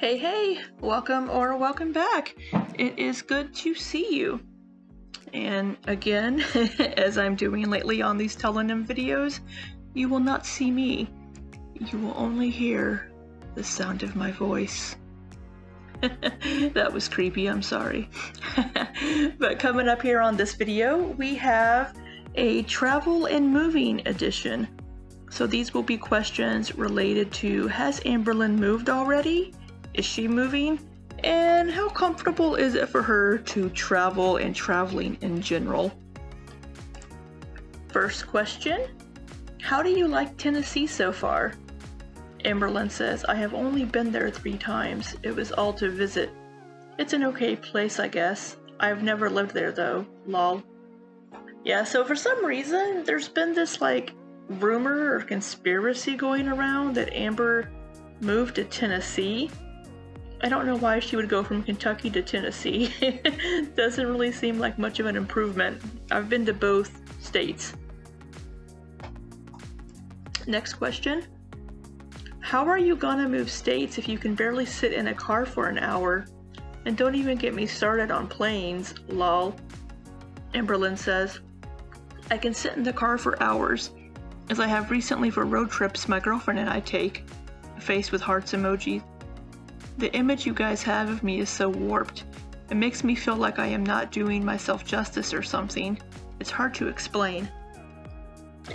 Hey, welcome or welcome back. It is good to see you. And again, as I'm doing lately on these Tellonym videos, you will not see me. You will only hear the sound of my voice. That was creepy, I'm sorry. But coming up here on this video, we have a travel and moving edition. So these will be questions related to, has Amberlynn moved already? Is she moving? And how comfortable is it for her to travel and traveling in general? First question, how do you like Tennessee so far? Amberlynn says, I have only been there 3 times. It was all to visit. It's an okay place, I guess. I've never lived there though, lol. Yeah, so for some reason, there's been this rumor or conspiracy going around that Amber moved to Tennessee. I don't know why she would go from Kentucky to Tennessee. Doesn't really seem like much of an improvement. I've been to both states. Next question. How are you gonna move states if you can barely sit in a car for an hour? And don't even get me started on planes, lol. Amberlynn says, I can sit in the car for hours, as I have recently for road trips my girlfriend and I take. Face with hearts emoji. The image you guys have of me is so warped. It makes me feel like I am not doing myself justice or something. It's hard to explain.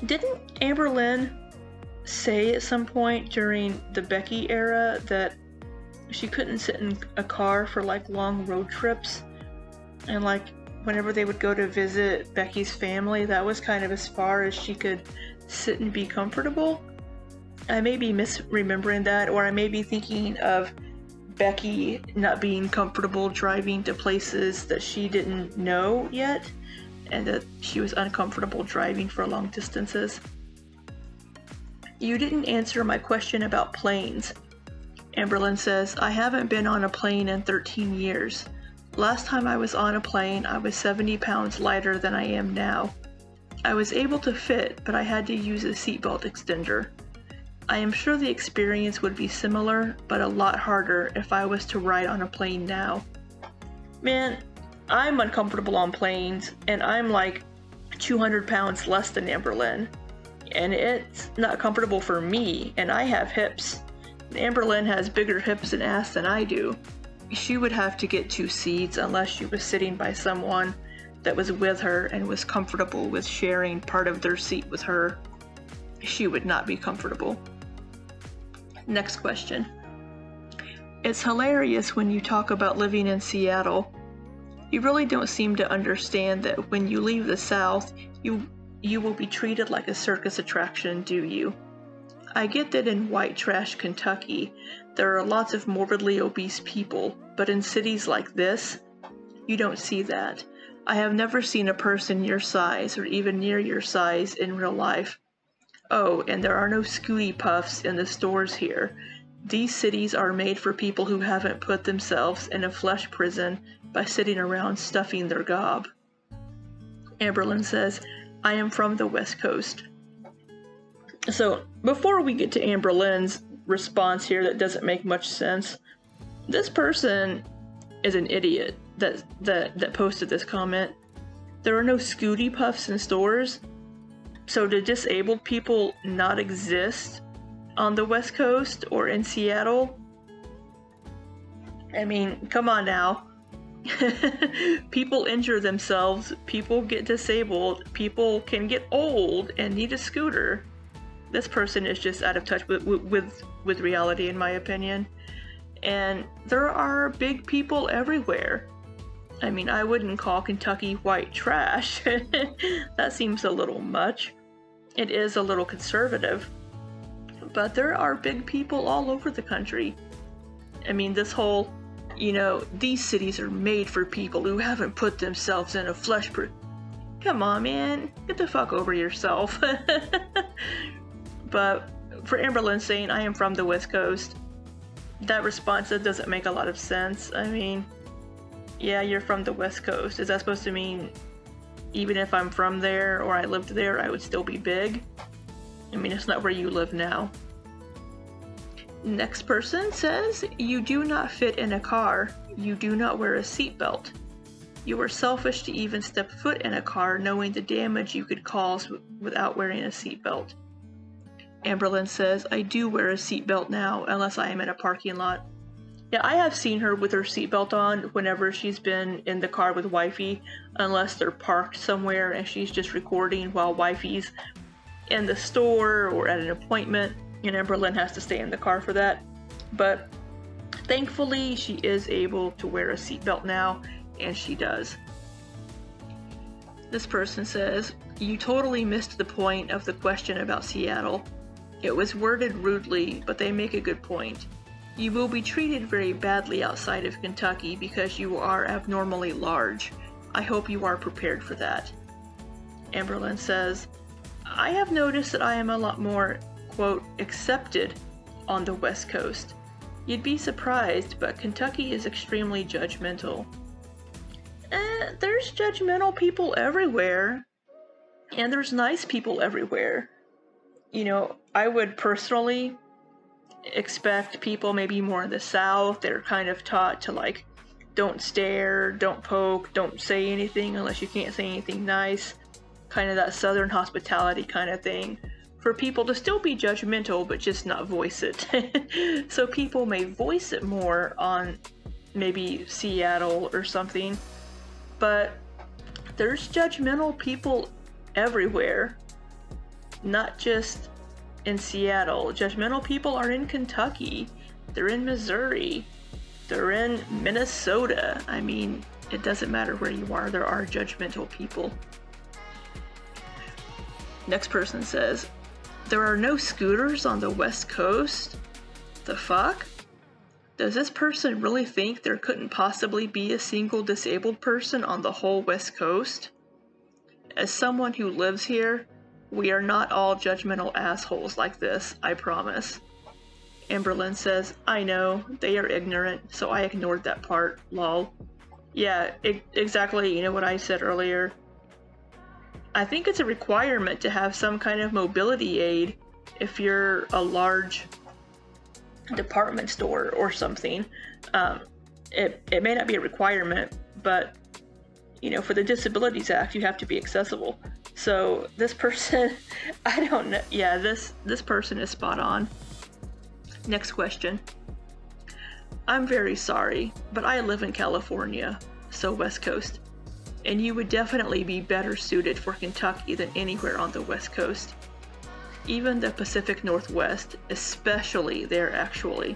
Didn't Amberlynn say at some point during the Becky era that she couldn't sit in a car for long road trips? And whenever they would go to visit Becky's family, that was kind of as far as she could sit and be comfortable? I may be misremembering that, or I may be thinking of Becky not being comfortable driving to places that she didn't know yet, and that she was uncomfortable driving for long distances. You didn't answer my question about planes. Amberlynn says, I haven't been on a plane in 13 years. Last time I was on a plane, I was 70 pounds lighter than I am now. I was able to fit, but I had to use a seatbelt extender. I am sure the experience would be similar, but a lot harder if I was to ride on a plane now. Man, I'm uncomfortable on planes, and I'm 200 pounds less than Amberlynn. And it's not comfortable for me, and I have hips. Amberlynn has bigger hips and ass than I do. She would have to get 2 seats unless she was sitting by someone that was with her and was comfortable with sharing part of their seat with her. She would not be comfortable. Next question. It's hilarious when you talk about living in Seattle. You really don't seem to understand that when you leave the South, you will be treated like a circus attraction, do you? I get that in white trash Kentucky, there are lots of morbidly obese people, but in cities like this, you don't see that. I have never seen a person your size or even near your size in real life. Oh, and there are no Scooty Puffs in the stores here. These cities are made for people who haven't put themselves in a flesh prison by sitting around stuffing their gob. Amberlynn says, I am from the West Coast. So, before we get to Amberlynn's response here that doesn't make much sense, this person is an idiot that posted this comment. There are no Scooty Puffs in stores? So do disabled people not exist on the West Coast or in Seattle? I mean, come on now. People injure themselves, people get disabled, people can get old and need a scooter. This person is just out of touch with reality, in my opinion. And there are big people everywhere. I mean, I wouldn't call Kentucky white trash. That seems a little much. It is a little conservative. But there are big people all over the country. I mean, this whole, these cities are made for people who haven't put themselves in a flesh prison. Come on, man. Get the fuck over yourself. But for Amberlynn saying, I am from the West Coast, that response doesn't make a lot of sense. I mean, yeah, you're from the West Coast. Is that supposed to mean even if I'm from there or I lived there, I would still be big? I mean, it's not where you live now. Next person says, you do not fit in a car. You do not wear a seatbelt. You are selfish to even step foot in a car knowing the damage you could cause without wearing a seatbelt. Amberlynn says, I do wear a seatbelt now, unless I am in a parking lot. Yeah, I have seen her with her seatbelt on whenever she's been in the car with wifey, unless they're parked somewhere and she's just recording while wifey's in the store or at an appointment, and Amberlynn has to stay in the car for that. But thankfully, she is able to wear a seatbelt now, and she does. This person says, you totally missed the point of the question about Seattle. It was worded rudely, but they make a good point. You will be treated very badly outside of Kentucky because you are abnormally large. I hope you are prepared for that. Amberlynn says, I have noticed that I am a lot more, quote, accepted on the West Coast. You'd be surprised, but Kentucky is extremely judgmental. There's judgmental people everywhere, and there's nice people everywhere. You know, I would personally expect people maybe more in the South. They're kind of taught to, like, don't stare, don't poke, don't say anything unless you can't say anything nice. Kind of that Southern hospitality kind of thing. For people to still be judgmental, but just not voice it. So people may voice it more on maybe Seattle or something. But there's judgmental people everywhere. Not just in Seattle. Judgmental people are in Kentucky. They're in Missouri. They're in Minnesota. I mean, it doesn't matter where you are. There are judgmental people. Next person says, there are no scooters on the West Coast? The fuck? Does this person really think there couldn't possibly be a single disabled person on the whole West Coast? As someone who lives here, we are not all judgmental assholes like this, I promise. Amberlynn says, I know, they are ignorant, so I ignored that part, lol. Yeah, exactly, you know what I said earlier. I think it's a requirement to have some kind of mobility aid if you're a large department store or something. It may not be a requirement, but you know, for the Disabilities Act, you have to be accessible. So this person, I don't know. Yeah, this person is spot on. Next question. I'm very sorry, but I live in California, so West Coast, and you would definitely be better suited for Kentucky than anywhere on the West Coast. Even the Pacific Northwest, especially there actually.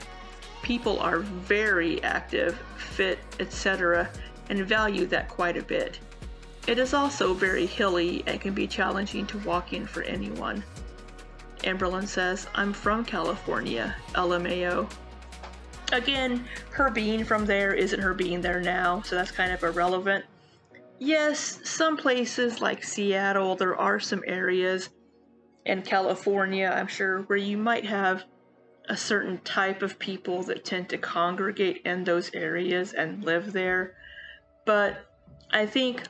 People are very active, fit, etc., and value that quite a bit. It is also very hilly and can be challenging to walk in for anyone. Amberlynn says, I'm from California, LMAO. Again, her being from there isn't her being there now, so that's kind of irrelevant. Yes, some places like Seattle, there are some areas in California, I'm sure, where you might have a certain type of people that tend to congregate in those areas and live there. But I think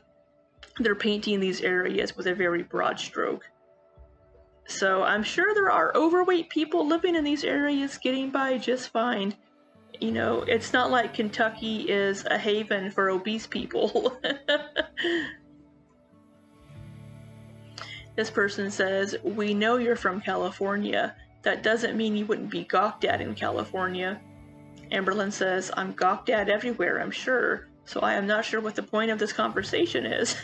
they're painting these areas with a very broad stroke. So I'm sure there are overweight people living in these areas getting by just fine. You know, it's not like Kentucky is a haven for obese people. This person says, we know you're from California. That doesn't mean you wouldn't be gawked at in California. Amberlynn says, I'm gawked at everywhere, I'm sure. So I am not sure what the point of this conversation is.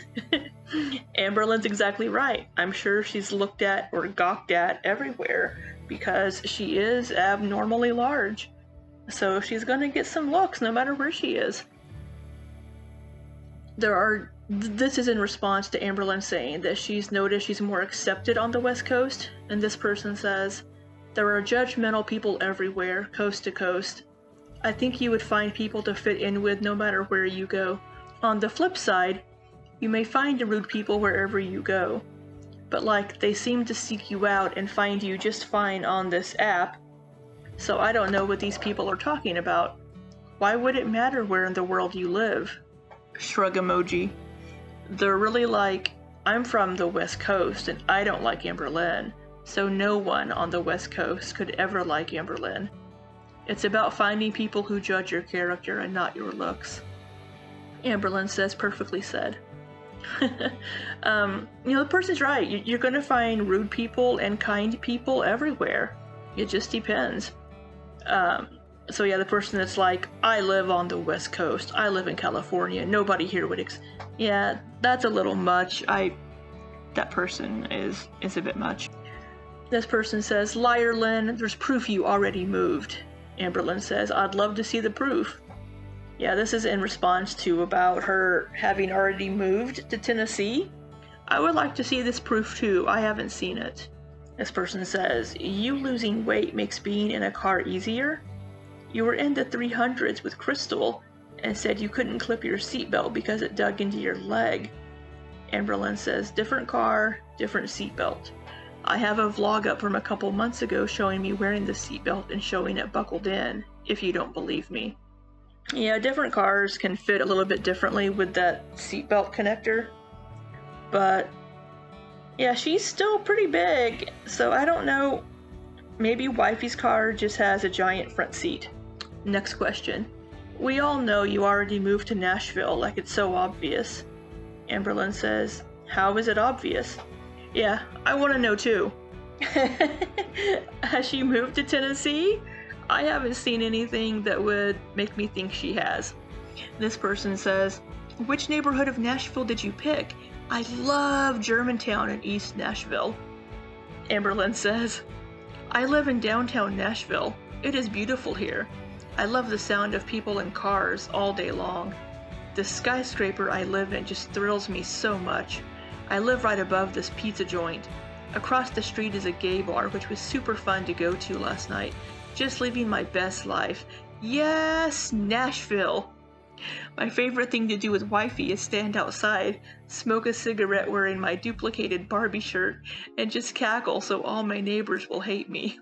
Amberlynn's exactly right. I'm sure she's looked at or gawked at everywhere because she is abnormally large. So she's going to get some looks no matter where she is. This is in response to Amberlynn saying that she's noticed she's more accepted on the West Coast. And this person says, there are judgmental people everywhere, coast to coast. I think you would find people to fit in with no matter where you go. On the flip side, you may find rude people wherever you go. But like, they seem to seek you out and find you just fine on this app. So I don't know what these people are talking about. Why would it matter where in the world you live? Shrug emoji. They're really like, I'm from the West Coast and I don't like Amberlynn. So no one on the West Coast could ever like Amberlynn. It's about finding people who judge your character and not your looks. Amberlynn says, perfectly said. The person's right. You're going to find rude people and kind people everywhere. It just depends. So yeah, the person that's like, I live on the West Coast. I live in California. Nobody here would yeah, that's a little much. That person is a bit much. This person says, liar Lynn, there's proof you already moved. Amberlynn says, I'd love to see the proof. Yeah, this is in response to about her having already moved to Tennessee. I would like to see this proof too. I haven't seen it. This person says, you losing weight makes being in a car easier? You were in the 300s with Crystal and said you couldn't clip your seatbelt because it dug into your leg. Amberlynn says, different car, different seatbelt. I have a vlog up from a couple months ago showing me wearing the seatbelt and showing it buckled in, if you don't believe me. Yeah, different cars can fit a little bit differently with that seatbelt connector. But yeah, she's still pretty big, so I don't know. Maybe wifey's car just has a giant front seat. Next question. We all know you already moved to Nashville, like it's so obvious. Amberlynn says, how is it obvious? Yeah, I want to know too. Has she moved to Tennessee? I haven't seen anything that would make me think she has. This person says, which neighborhood of Nashville did you pick? I love Germantown in East Nashville. Amberlynn says, I live in downtown Nashville. It is beautiful here. I love the sound of people in cars all day long. The skyscraper I live in just thrills me so much. I live right above this pizza joint. Across the street is a gay bar, which was super fun to go to last night. Just living my best life. Yes, Nashville! My favorite thing to do with wifey is stand outside, smoke a cigarette wearing my duplicated Barbie shirt, and just cackle so all my neighbors will hate me.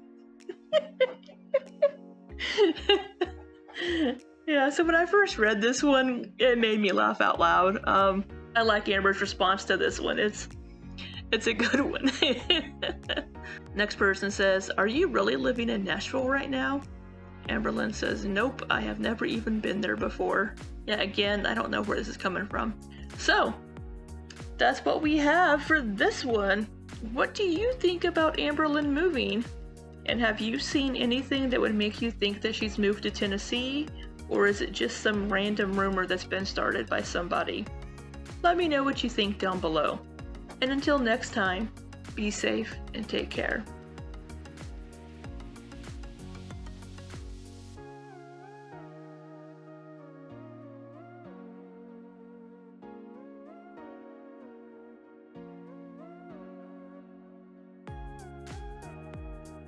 Yeah, so when I first read this one, it made me laugh out loud. I like Amber's response to this one. It's a good one. Next person says, are you really living in Nashville right now? Amberlynn says, nope, I have never even been there before. Yeah, again, I don't know where this is coming from. So, that's what we have for this one. What do you think about Amberlynn moving? And have you seen anything that would make you think that she's moved to Tennessee? Or is it just some random rumor that's been started by somebody? Let me know what you think down below. And until next time, be safe and take care.